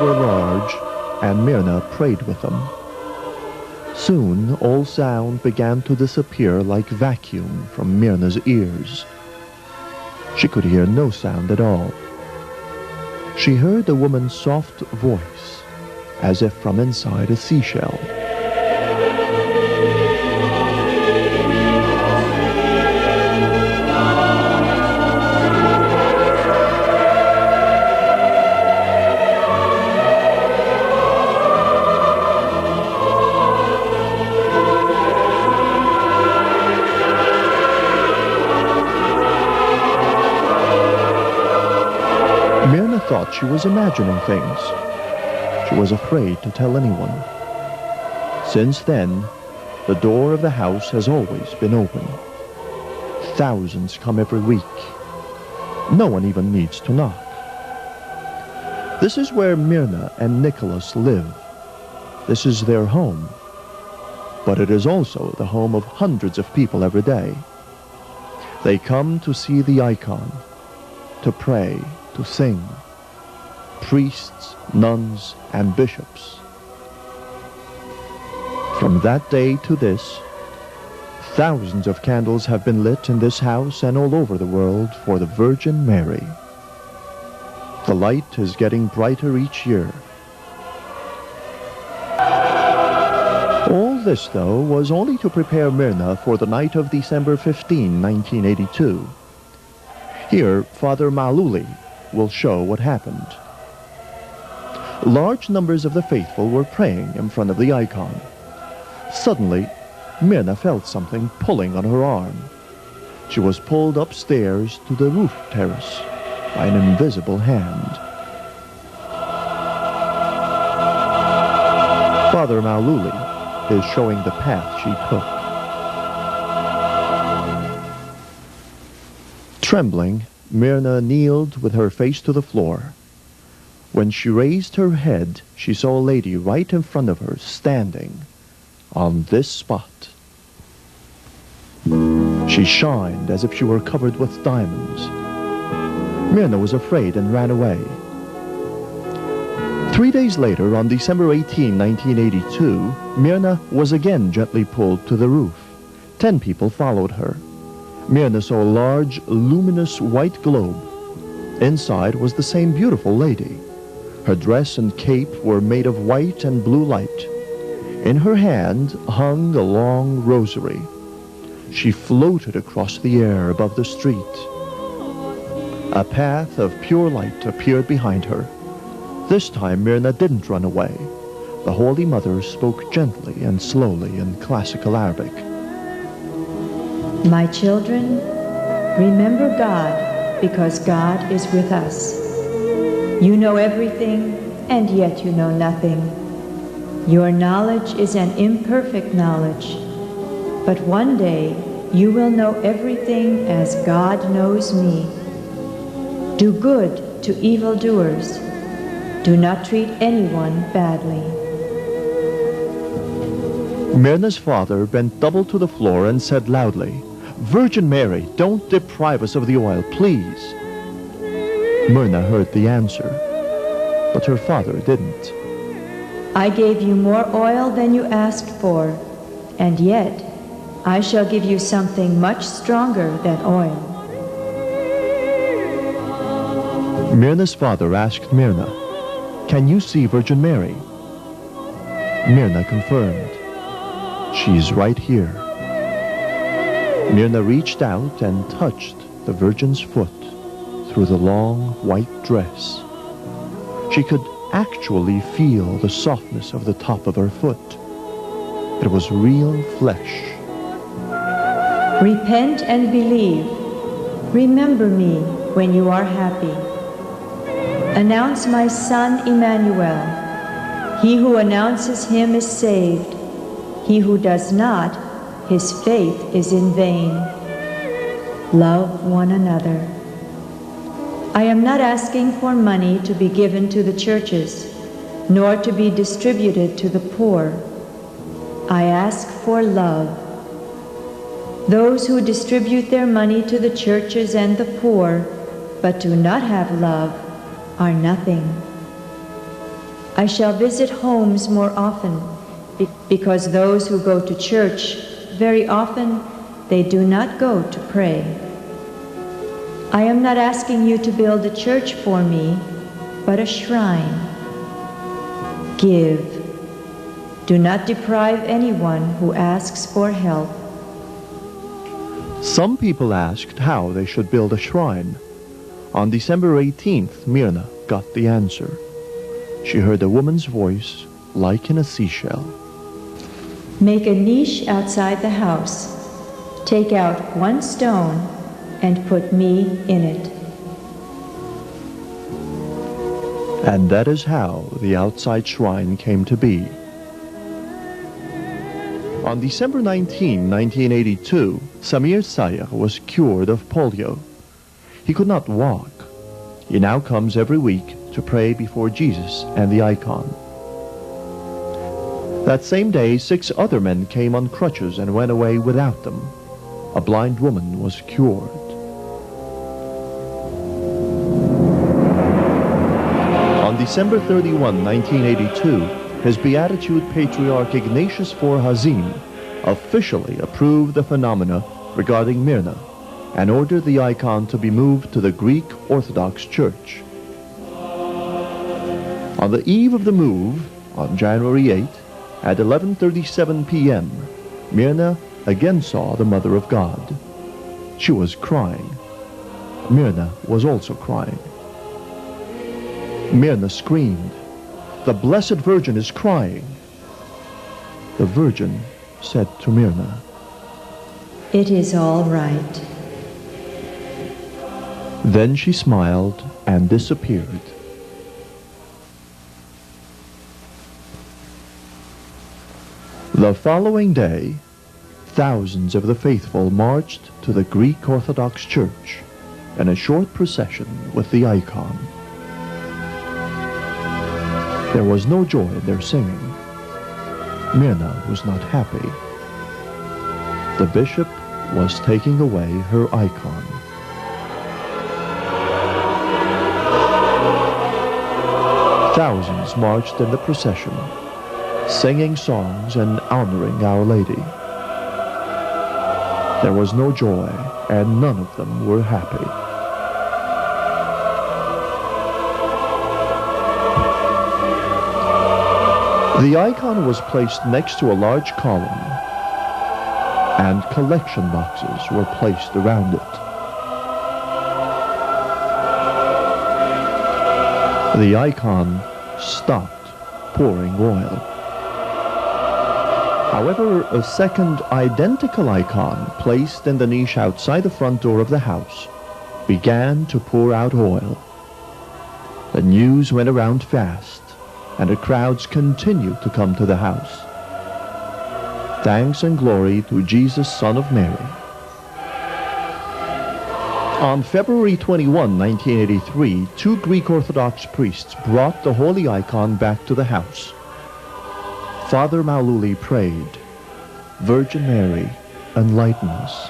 were large, and Myrna prayed with them. Soon, all sound began to disappear like vacuum from Myrna's ears. She could hear no sound at all. She heard a woman's soft voice, as if from inside a seashell. Myrna thought she was imagining things. She was afraid to tell anyone. Since then, the door of the house has always been open. Thousands come every week. No one even needs to knock. This is where Myrna and Nicholas live. This is their home. But it is also the home of hundreds of people every day. They come to see the icon, to pray, to sing. Priests, nuns, and bishops. From that day to this, thousands of candles have been lit in this house and all over the world for the Virgin Mary. The light is getting brighter each year. All this, though, was only to prepare Myrna for the night of December 15, 1982. Here, Father Maluli will show what happened. Large numbers of the faithful were praying in front of the icon. Suddenly, Myrna felt something pulling on her arm. She was pulled upstairs to the roof terrace by an invisible hand. Father Maluli is showing the path she took. Trembling, Myrna kneeled with her face to the floor. When she raised her head, she saw a lady right in front of her, standing on this spot. She shined as if she were covered with diamonds. Myrna was afraid and ran away. 3 days later, on December 18, 1982, Myrna was again gently pulled to the roof. 10 people followed her. Myrna saw a large, luminous white globe. Inside was the same beautiful lady. Her dress and cape were made of white and blue light. In her hand hung a long rosary. She floated across the air above the street. A path of pure light appeared behind her. This time Myrna didn't run away. The Holy Mother spoke gently and slowly in classical Arabic. My children, remember God, because God is with us. You know everything, and yet you know nothing. Your knowledge is an imperfect knowledge, but one day you will know everything as God knows me. Do good to evildoers. Do not treat anyone badly. Myrna's father bent double to the floor and said loudly, "Virgin Mary, don't deprive us of the oil, please." Myrna heard the answer, but her father didn't. I gave you more oil than you asked for, and yet I shall give you something much stronger than oil. Myrna's father asked Myrna, "Can you see Virgin Mary?" Myrna confirmed, "She's right here." Myrna reached out and touched the Virgin's foot through the long white dress. She could actually feel the softness of the top of her foot. It was real flesh. Repent and believe. Remember me when you are happy. Announce my son Emmanuel. He who announces him is saved. He who does not, his faith is in vain. Love one another. I am not asking for money to be given to the churches, nor to be distributed to the poor. I ask for love. Those who distribute their money to the churches and the poor, but do not have love, are nothing. I shall visit homes more often, because those who go to church, very often, they do not go to pray. I am not asking you to build a church for me, but a shrine. Give. Do not deprive anyone who asks for help. Some people asked how they should build a shrine. On December 18th, Myrna got the answer. She heard a woman's voice, like in a seashell. Make a niche outside the house. Take out one stone and put me in it. And that is how the outside shrine came to be. On December 19, 1982, Samir Sayegh was cured of polio. He could not walk. He now comes every week to pray before Jesus and the icon. That same day, 6 other men came on crutches and went away without them. A blind woman was cured. On December 31, 1982, His Beatitude Patriarch Ignatius IV Hazim officially approved the phenomena regarding Myrna and ordered the icon to be moved to the Greek Orthodox Church. On the eve of the move, on January 8, at 11:37 p.m., Myrna again saw the Mother of God. She was crying. Myrna was also crying. Myrna screamed, "The Blessed Virgin is crying." The Virgin said to Myrna, It is all right. Then she smiled and disappeared. The following day, thousands of the faithful marched to the Greek Orthodox Church in a short procession with the icon. There was no joy in their singing. Myrna was not happy. The bishop was taking away her icon. Thousands marched in the procession, singing songs and honoring Our Lady. There was no joy, and none of them were happy. The icon was placed next to a large column, and collection boxes were placed around it. The icon stopped pouring oil. However, a second identical icon placed in the niche outside the front door of the house began to pour out oil. The news went around fast, and the crowds continued to come to the house. Thanks and glory to Jesus, Son of Mary. On February 21, 1983, 2 Greek Orthodox priests brought the holy icon back to the house. Father Maululi prayed, "Virgin Mary, enlighten us."